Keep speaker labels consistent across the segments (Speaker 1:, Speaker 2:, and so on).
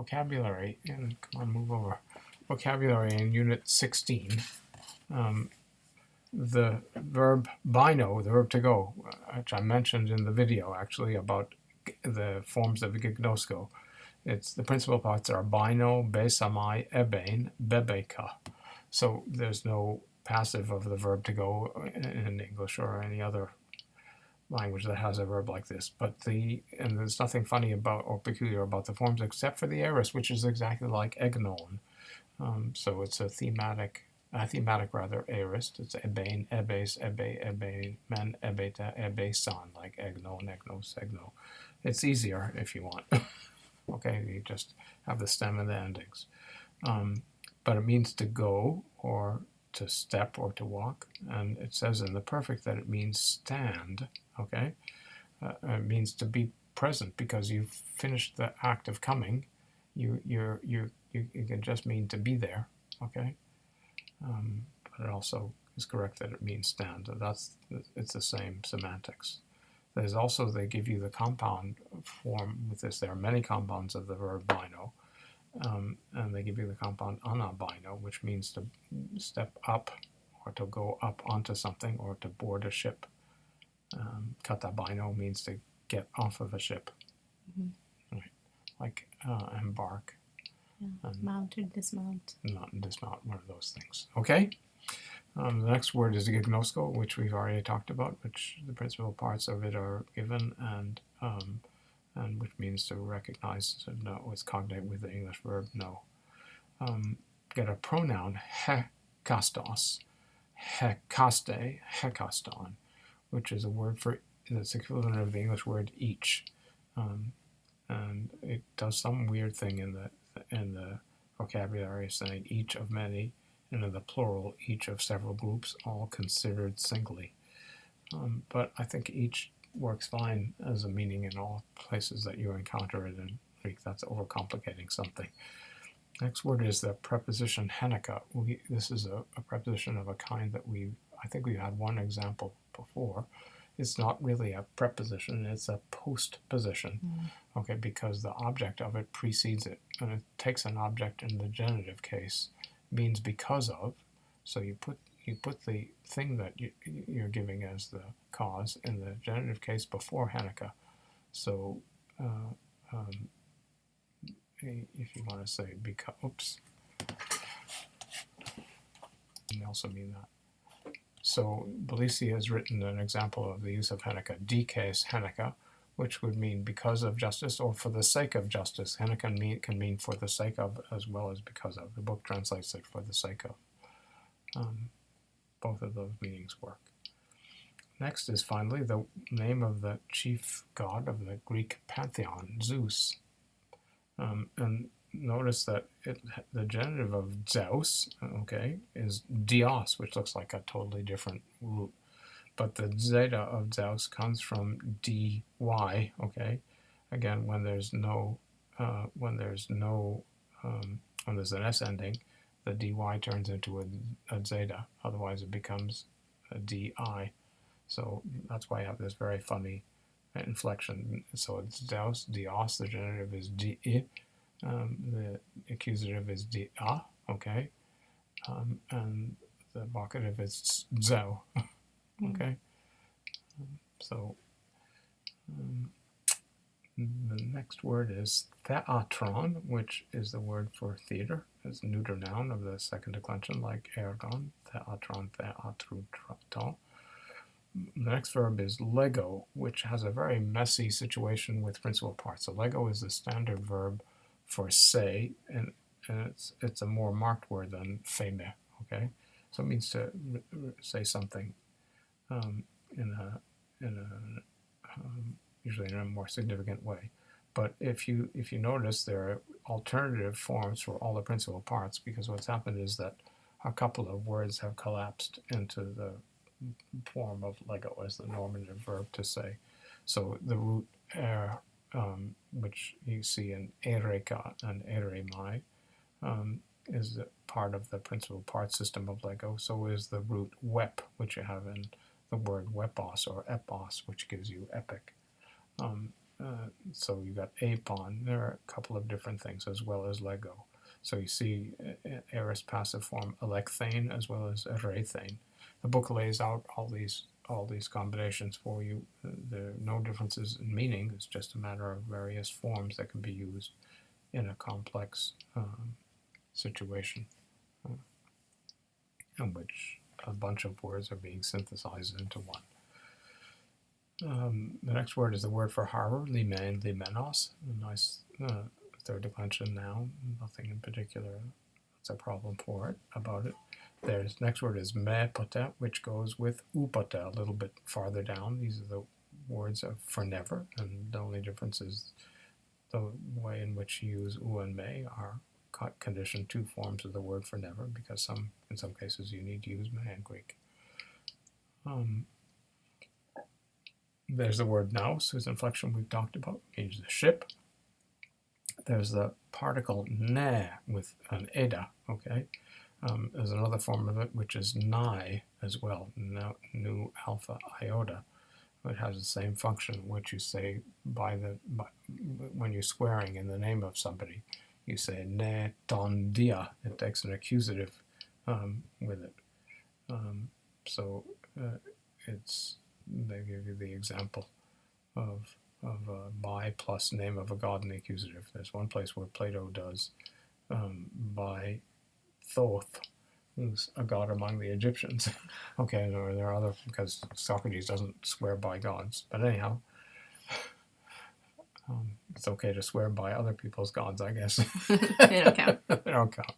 Speaker 1: vocabulary, and come on, move over. Vocabulary in Unit 16. The verb bino, the verb to go, which I mentioned in the video actually about the forms of gignosko. The principal parts are bino, besamai, ebein, bebeka. So there's no passive of the verb to go in English or any other language that has a verb like this. And there's nothing funny about or peculiar about the forms except for the aorist, which is exactly like egnon. So it's a thematic aorist. It's ebein, ebes, ebe, ebein, men, ebeta, ebesan, like egnon, egnos, egno. It's easier if you want. Okay, you just have the stem and the endings. But it means to go or to step or to walk, and it says in the perfect that it means stand. Okay, it means to be present because you've finished the act of coming. You can just mean to be there. Okay, but it also is correct that it means stand. It's the same semantics. There's also, they give you the compound form with this. There are many compounds of the verb bino, and they give you the compound anabino, which means to step up or to go up onto something or to board a ship. Katabino means to get off of a ship, right? Like embark.
Speaker 2: Yeah. Mount or dismount.
Speaker 1: Not dismount, one of those things. Okay? The next word is gignosko, which we've already talked about, which the principal parts of it are given, and which means to recognize, to know, it's cognate with the English verb know. Get a pronoun hekastos, hekaste, hekaston, which is a word for, that's equivalent of the English word each, and it does some weird thing in the vocabulary, saying each of many, and in the plural, each of several groups, all considered singly. But I think each works fine as a meaning in all places that you encounter it in Greek. That's overcomplicating something. Next word is the preposition henika. This is a preposition of a kind that I think we've had one example before. It's not really a preposition, it's a postposition, okay, because the object of it precedes it, and it takes an object in the genitive case, means because of, so you put the thing that you're giving as the cause in the genitive case before henika. So if you want to say because, oops, you also mean that. So Belisi has written an example of the use of henika, dikes henika, which would mean because of justice or for the sake of justice. Henika can mean for the sake of as well as because of. The book translates it for the sake of. Both of those meanings work. Next is finally the name of the chief god of the Greek pantheon, Zeus. And notice that the genitive of Zeus, okay, is dios, which looks like a totally different root. But the zeta of Zeus comes from dy, okay? Again, when there's when there's an S ending, the dy turns into a zeta. Otherwise, it becomes a di. So that's why I have this very funny inflection. So it's Zeus, dios, the genitive is di, the accusative is dia, okay? And the vocative is zeo, okay? So the next word is theatron, which is the word for theater. It's a neuter noun of the second declension, like ergon, theatron, theatrutrato. The next verb is lego, which has a very messy situation with principal parts. So lego is the standard verb for say, and it's a more marked word than feme, okay? So it means to say something usually in a more significant way. But if you notice, there are alternative forms for all the principal parts, because what's happened is that a couple of words have collapsed into the form of lego as the normative verb to say. So the root which you see in ereka and eremai, is part of the principal part system of lego. So is the root wep, which you have in the word wepos or epos, which gives you epic. so you got apon. There are a couple of different things as well as lego. So you see aorist passive form electhane as well as erethane. The book lays out all these combinations for you. There are no differences in meaning. It's just a matter of various forms that can be used in a complex situation in which a bunch of words are being synthesized into one. The next word is the word for harbor, limen, limenos. A nice third declension noun. Nothing in particular that's a problem about it. There's next word is me pote, which goes with u pote a little bit farther down. These are the words for never, and the only difference is the way in which you use u and me are conditioned two forms of the word for never, because in some cases you need to use me in Greek. There's the word nous, whose inflection we've talked about, means the ship. There's the particle ne with an eda, okay? There's another form of it, which is nai as well, nu alpha iota. It has the same function, which you say when you're swearing in the name of somebody. You say ne ton dia. It takes an accusative with it. They give you the example of by plus name of a god in the accusative. There's one place where Plato does by Thoth, who's a god among the Egyptians. Okay, or there are other, because Socrates doesn't swear by gods. But anyhow, it's okay to swear by other people's gods, I guess.
Speaker 2: They don't count.
Speaker 1: They don't count.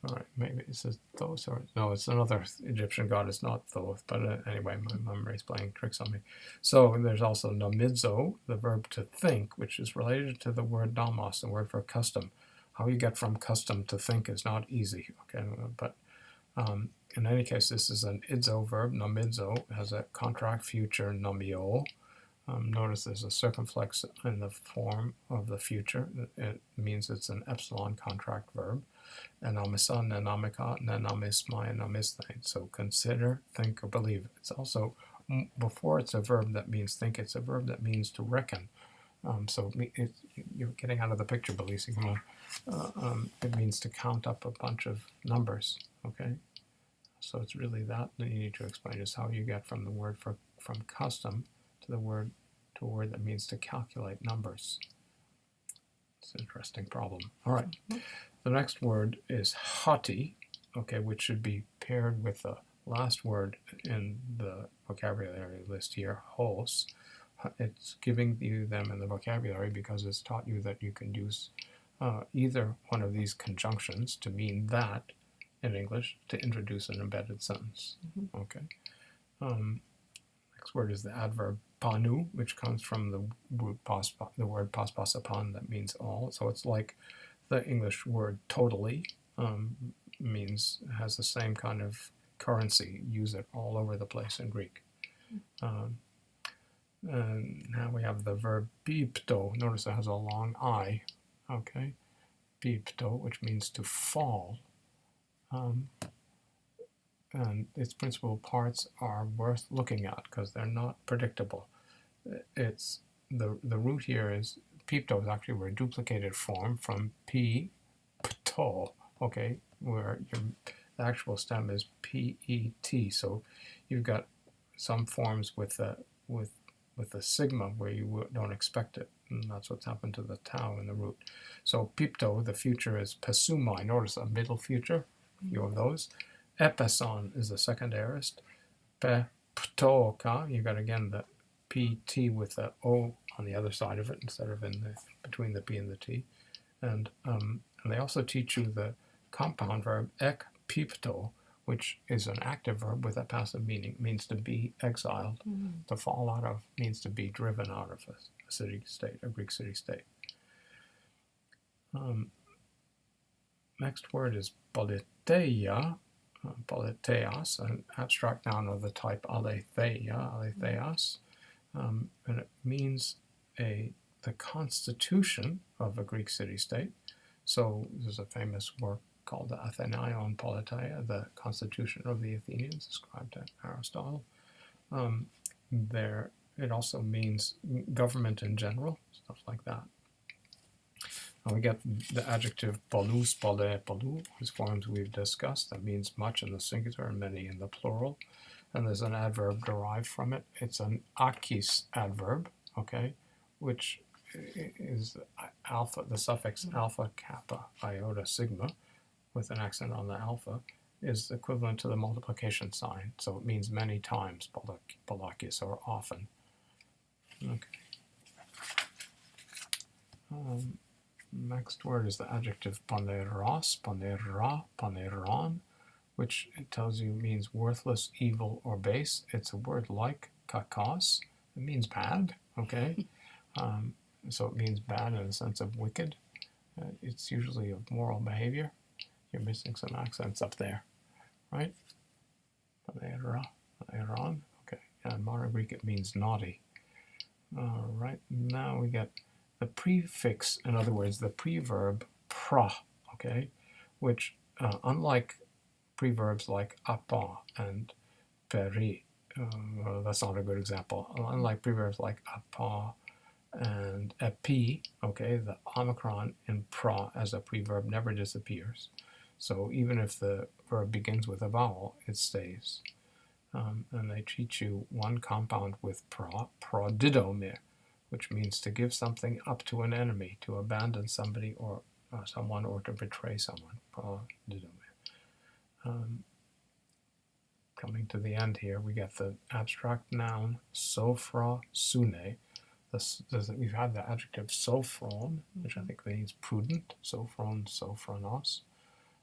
Speaker 1: All right, maybe it says Thoth, or no, it's another Egyptian god. It's not Thoth, but anyway, my memory's playing tricks on me. So there's also nomizo, the verb to think, which is related to the word nomos, the word for custom. How you get from custom to think is not easy, okay? But in any case, this is an idzo verb. Nomizo has a contract future nomio. Notice there's a circumflex in the form of the future. It means it's an epsilon contract verb. Enamisa, nenamika, nenamisma, enamisthain. So consider, think, or believe. It's also, before it's a verb that means think, it's a verb that means to reckon. So you're getting out of the picture, Belisi. Come on. It means to count up a bunch of numbers, okay? So it's really that you need to explain, is how you get from the word from custom to a word that means to calculate numbers. It's an interesting problem. All right. The next word is hati, okay, which should be paired with the last word in the vocabulary list here, hos. It's giving you them in the vocabulary because it's taught you that you can use either one of these conjunctions to mean that in English to introduce an embedded sentence. Okay. Next word is the adverb panu, which comes from the word paspasapan, that means all. So it's like the English word totally, has the same kind of currency. Use it all over the place in Greek. And now we have the verb pipto. Notice it has a long I, okay? Pipto, which means to fall. And its principal parts are worth looking at because they're not predictable. It's the root here is pipto is actually a duplicated form from pto, okay, where the actual stem is pet. So you've got some forms with a sigma where you don't expect it, and that's what's happened to the tau in the root. So pipto, the future is pesumai. Notice a middle future, a few of those. Epeson is the second aorist. Peptoka, you got again the pt with the o on the other side of it instead of between the p and the t. And they also teach you the compound verb ek pipto, which is an active verb with a passive meaning. It means to be exiled. To fall out of means to be driven out of a city-state, a Greek city-state. Next word is politeia, politeias, an abstract noun of the type aletheia, and it means the constitution of a Greek city-state. So there's a famous work called the Athenaion Politeia, the constitution of the Athenians, ascribed to Aristotle. There It also means government in general, stuff like that. And we get the adjective polus, pole, polu, whose forms we've discussed. That means much in the singular and many in the plural. And there's an adverb derived from it. It's an akis adverb, okay, which is alpha, the suffix alpha, kappa, iota, sigma, with an accent on the alpha, is equivalent to the multiplication sign. So it means many times, polakis, or often. Okay. Next word is the adjective poneros, ponera, poneron, which it tells you means worthless, evil, or base. It's a word like kakos. It means bad, okay? So it means bad in the sense of wicked. It's usually of moral behavior. You're missing some accents up there, right? Ponera, poneron, okay. In modern Greek, it means naughty. All right, now we get the prefix, in other words, the preverb pra, okay, which unlike preverbs like apa and peri, well, that's not a good example. Unlike preverbs like apa and epi, okay, the omicron in pra as a preverb never disappears. So even if the verb begins with a vowel, it stays. And they teach you one compound with pra, prodidomir, which means to give something up to an enemy, to abandon somebody or someone, or to betray someone. Prodidomir. Coming to the end here, we get the abstract noun sophra sune. We've had the adjective sophron, which I think means prudent. Sophron, sophronos.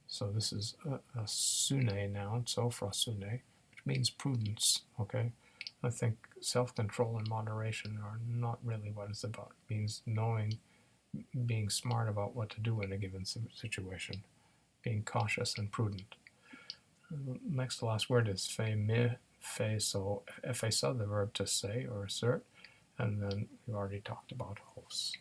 Speaker 1: So this is a sune noun, sophra sune, which means prudence, okay? I think self-control and moderation are not really what it's about. It means knowing, being smart about what to do in a given situation, being cautious and prudent. Next to last word is feime, feso, the verb to say or assert, and then we've already talked about hos.